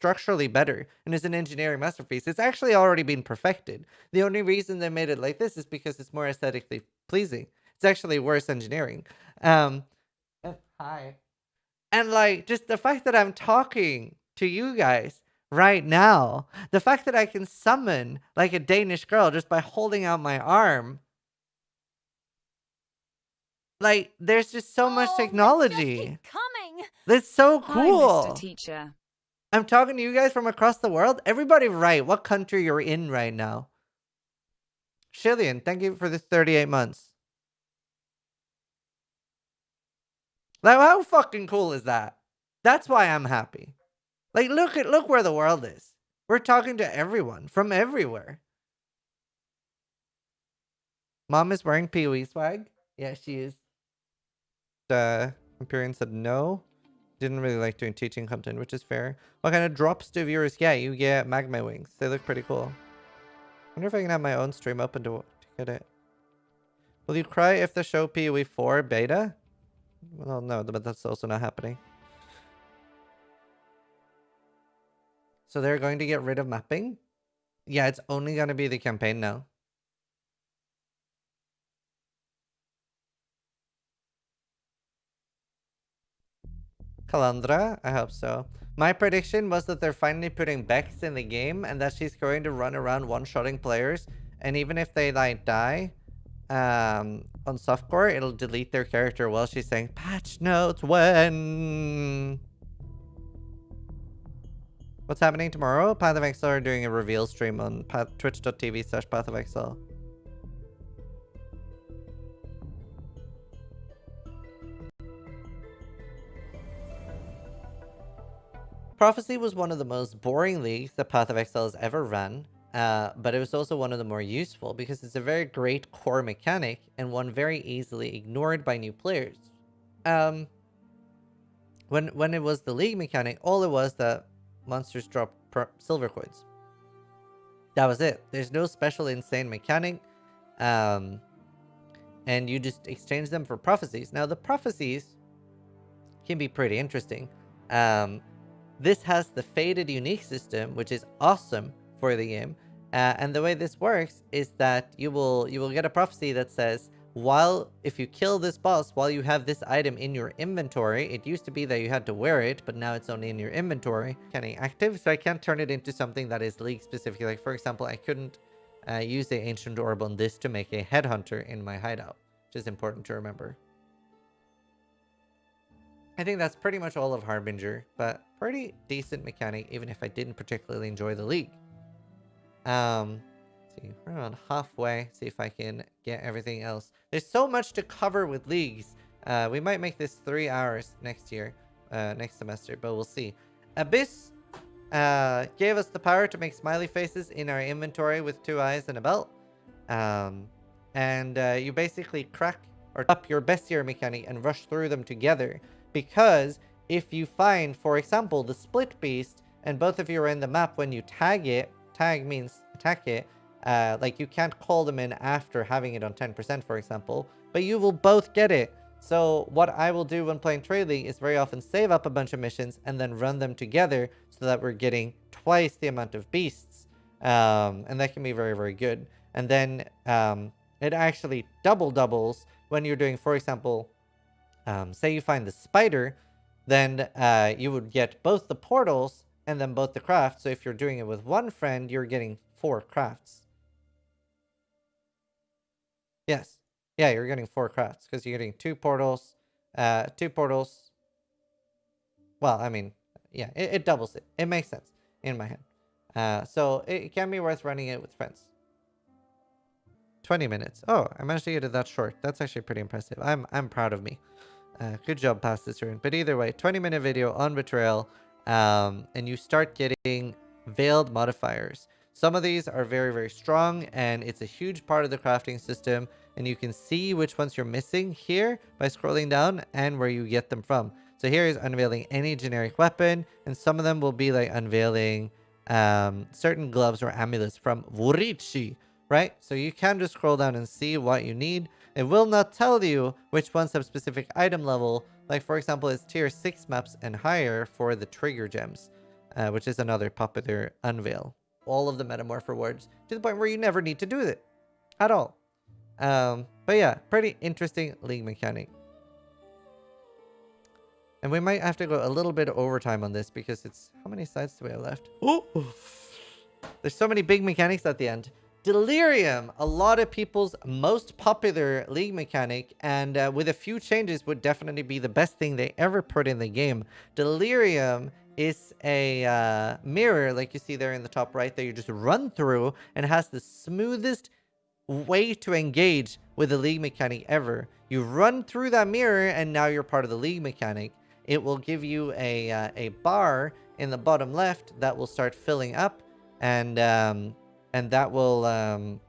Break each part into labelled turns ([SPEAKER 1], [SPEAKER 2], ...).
[SPEAKER 1] structurally better and is an engineering masterpiece. It's actually already been perfected. The only reason they made it like this is because it's more aesthetically pleasing. It's actually worse engineering. Um, Hi. And like just the fact that I'm talking to you guys right now, the fact that I can summon like a Danish girl just by holding out my arm, like there's just so much technology.
[SPEAKER 2] Coming.
[SPEAKER 1] That's so
[SPEAKER 3] Hi, Mr.
[SPEAKER 1] cool.
[SPEAKER 3] Teacher.
[SPEAKER 1] I'm talking to you guys from across the world. Everybody write what country you're in right now. Shillian, thank you for the 38 months. Like how fucking cool is that? That's why I'm happy. Like look where the world is. We're talking to everyone from everywhere. Mom is wearing POE swag. Yeah, she is. Empyrean said no. Didn't really like doing teaching content, which is fair. What kind of drops do viewers get? You get magma wings. They look pretty cool. Wonder if I can have my own stream open to get it. Will you cry if the show POE 4 beta? Well, no, but that's also not happening. So they're going to get rid of mapping? Yeah, it's only going to be the campaign now. Calandra? I hope so. My prediction was that they're finally putting Bex in the game and that she's going to run around one-shotting players. And even if they like die on softcore, it'll delete their character while she's saying patch notes when. What's happening tomorrow? Path of Exile are doing a reveal stream on twitch.tv/Path of Exile. Prophecy was one of the most boring leagues that Path of Exile has ever run, but it was also one of the more useful because it's a very great core mechanic and one very easily ignored by new players. When it was the league mechanic, all it was that monsters drop silver coins. That was it. There's no special insane mechanic, and you just exchange them for prophecies. Now the prophecies can be pretty interesting. This has the faded unique system, which is awesome for the game. And the way this works is that you will get a prophecy that says, if you kill this boss while you have this item in your inventory, it used to be that you had to wear it, but now it's only in your inventory. Kind of active, so I can't turn it into something that is league specific. Like for example, I couldn't use the ancient orb on this to make a headhunter in my hideout, which is important to remember. I think that's pretty much all of Harbinger, but pretty decent mechanic, even if I didn't particularly enjoy the league. Let's see, we're around halfway. See if I can get everything else. There's so much to cover with leagues. We might make this 3 hours next year, next semester, but we'll see. Abyss gave us the power to make smiley faces in our inventory with 2 eyes and a belt. You basically crack or up your bestiary mechanic and rush through them together. Because if you find, for example, the split beast and both of you are in the map when you tag it, tag means attack it, like you can't call them in after having it on 10%, for example, but you will both get it. So what I will do when playing Trade League is very often save up a bunch of missions and then run them together so that we're getting twice the amount of beasts. And that can be very, very good. And then it actually doubles when you're doing, for example, say you find the spider, then you would get both the portals and then both the crafts. So if you're doing it with one friend, you're getting 4 crafts. Yes. Yeah, you're getting 4 crafts because you're getting 2 portals. 2 portals. Well, I mean, yeah, it doubles it. It makes sense in my head. So it can be worth running it with friends. 20 minutes. Oh, I managed to get it that short. That's actually pretty impressive. I'm proud of me. Good job past this rune. But either way, 20-minute video on Betrayal, and you start getting veiled modifiers. Some of these are very, very strong, and it's a huge part of the crafting system, and you can see which ones you're missing here by scrolling down and where you get them from. So here is unveiling any generic weapon, and some of them will be like unveiling certain gloves or amulets from Vurichi, right? So you can just scroll down and see what you need. It will not tell you which ones have specific item level. Like, for example, it's tier 6 maps and higher for the trigger gems. which is another popular unveil. All of the metamorph rewards to the point where you never need to do it at all. But yeah, pretty interesting league mechanic. And we might have to go a little bit overtime on this because it's... How many sides do we have left? Oh! There's so many big mechanics at the end. Delirium, a lot of people's most popular league mechanic, and with a few changes would definitely be the best thing they ever put in the game. Delirium is a mirror, like you see there in the top right, that you just run through, and has the smoothest way to engage with the league mechanic ever. You run through that mirror, and now you're part of the league mechanic. It will give you a bar in the bottom left that will start filling up, and that will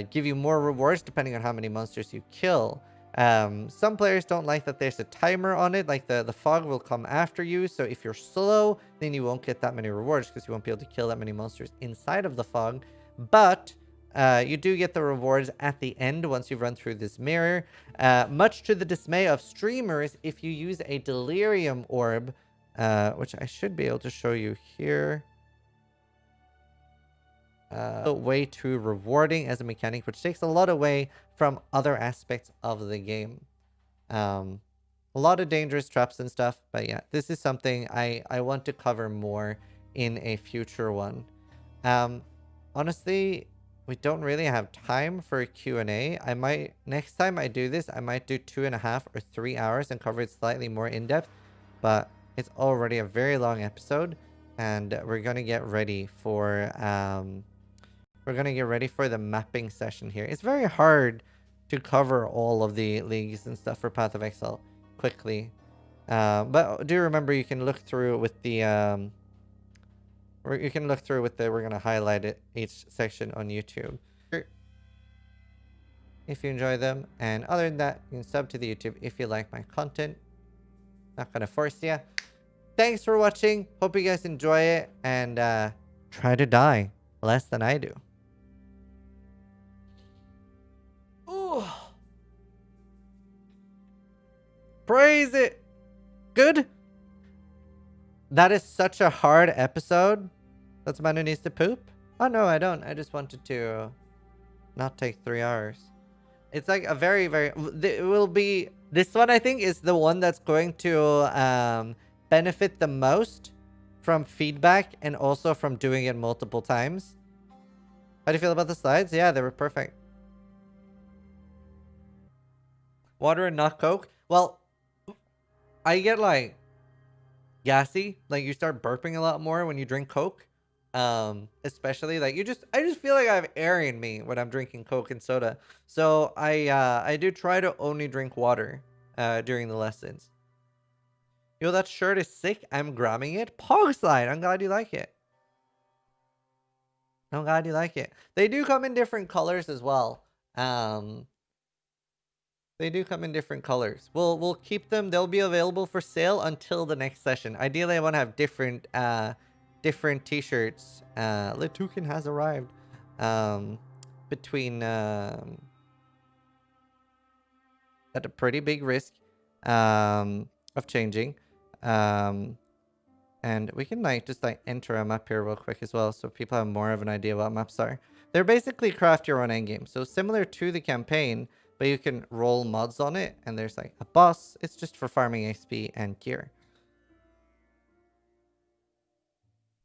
[SPEAKER 1] give you more rewards depending on how many monsters you kill. Some players don't like that there's a timer on it, like the fog will come after you, so if you're slow, then you won't get that many rewards because you won't be able to kill that many monsters inside of the fog. But you do get the rewards at the end once you've run through this mirror. Much to the dismay of streamers, if you use a delirium orb, which I should be able to show you here. Way too rewarding as a mechanic, which takes a lot away from other aspects of the game. A lot of dangerous traps and stuff, but yeah, this is something I want to cover more in a future one. Honestly, we don't really have time for a Q&A. I might, next time I do this, I might do 2.5 or 3 hours and cover it slightly more in depth, but it's already a very long episode, and we're gonna get ready for the mapping session here. It's very hard to cover all of the leagues and stuff for Path of Exile quickly, but do remember you can look through with the we're gonna highlight it each section on YouTube if you enjoy them, and other than that, you can sub to the YouTube if you like my content. Not gonna force you. Thanks for watching. Hope you guys enjoy it, and try to die less than I do. Ooh. Praise it. Good. That is such a hard episode. That's man who needs to poop? Oh, no, I don't. I just wanted to not take 3 hours. It's like a very, very... It will be... This one, I think, is the one that's going to benefit the most from feedback and also from doing it multiple times. How do you feel about the slides? Yeah, they were perfect. Water and not Coke? Well, I get like... gassy, like you start burping a lot more when you drink Coke, especially like I just feel like I have air in me when I'm drinking Coke and soda, so I do try to only drink water during the lessons. Yo, that shirt is sick. I'm grabbing it. Pog slide. I'm glad you like it. I'm glad you like it. They do come in different colors as well. They do come in different colors. We'll keep them. They'll be available for sale until the next session. Ideally, I want to have different t-shirts. Letukin has arrived. Between at a pretty big risk of changing. And we can like just like enter a map here real quick as well, so people have more of an idea what maps are. They're basically craft your own endgame, so similar to the campaign. But you can roll mods on it, and there's like a boss. It's just for farming XP and gear.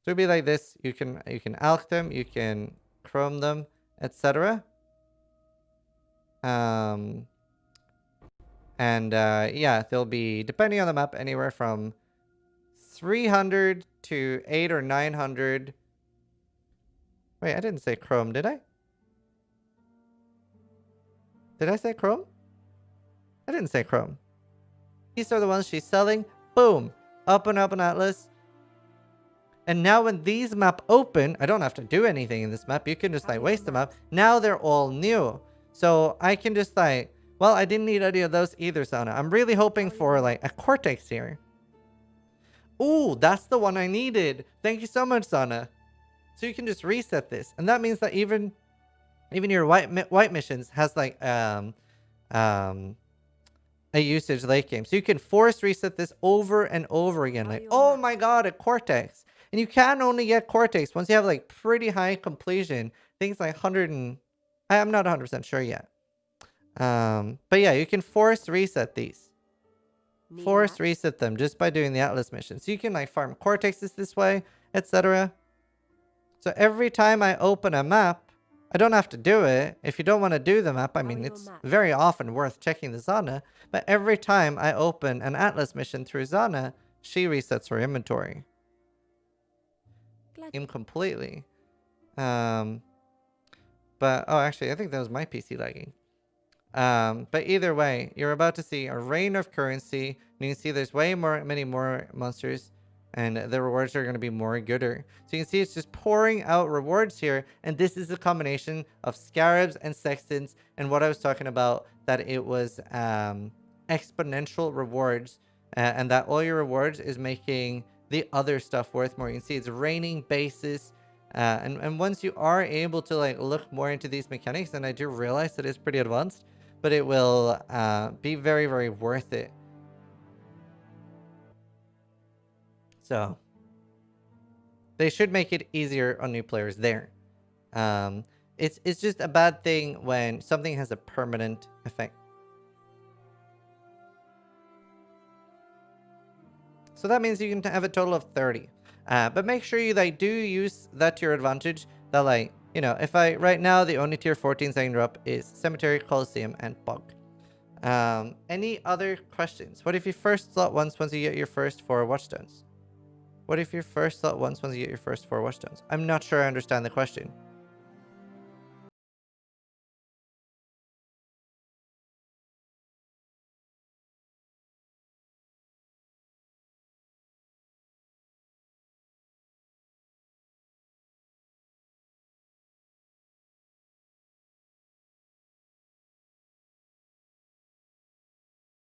[SPEAKER 1] So it'd be like this. You can alch them, you can chrome them, etc. Yeah, they'll be, depending on the map, anywhere from 300 to 800 or 900. Wait, I didn't say chrome, did I? Did I say chrome? I didn't say chrome. These are the ones she's selling. Boom. Open up an atlas. And now when these map open, I don't have to do anything in this map. You can just like waste the map. Now they're all new. So I can just like, well, I didn't need any of those either, Sana. I'm really hoping for like a Cortex here. Ooh, that's the one I needed. Thank you so much, Sana. So you can just reset this. And that means that even your white missions has like a usage late game, so you can force reset this over and over again. Like, oh my god, a Cortex! And you can only get Cortex once you have like pretty high completion. Things like 100 and... I'm not 100% sure yet. But yeah, you can force reset these. Force reset them just by doing the Atlas mission. So you can like farm Cortexes this way, etc. So every time I open a map, I don't have to do it. If you don't want to do the map, I mean, it's very often worth checking the Zana. But every time I open an Atlas mission through Zana, she resets her inventory. Completely. But, oh, actually, I think that was my PC lagging. But either way, you're about to see a rain of currency. And you can see there's many more monsters. And the rewards are going to be more gooder. So you can see it's just pouring out rewards here. And this is a combination of scarabs and sextants. And what I was talking about, that it was exponential rewards. And that all your rewards is making the other stuff worth more. You can see it's raining bases. And once you are able to like look more into these mechanics, and I do realize that it's pretty advanced, but it will be very, very worth it. So they should make it easier on new players there. It's just a bad thing when something has a permanent effect. So that means you can have a total of 30. But make sure you like do use that to your advantage. That like, you know, if I right now the only tier 14s I can drop is Cemetery, Coliseum, and Bog. Any other questions? What if you first slot once you get your first 4 Watchstones? What if you first slot once you get your first 4 Watchstones? I'm not sure I understand the question.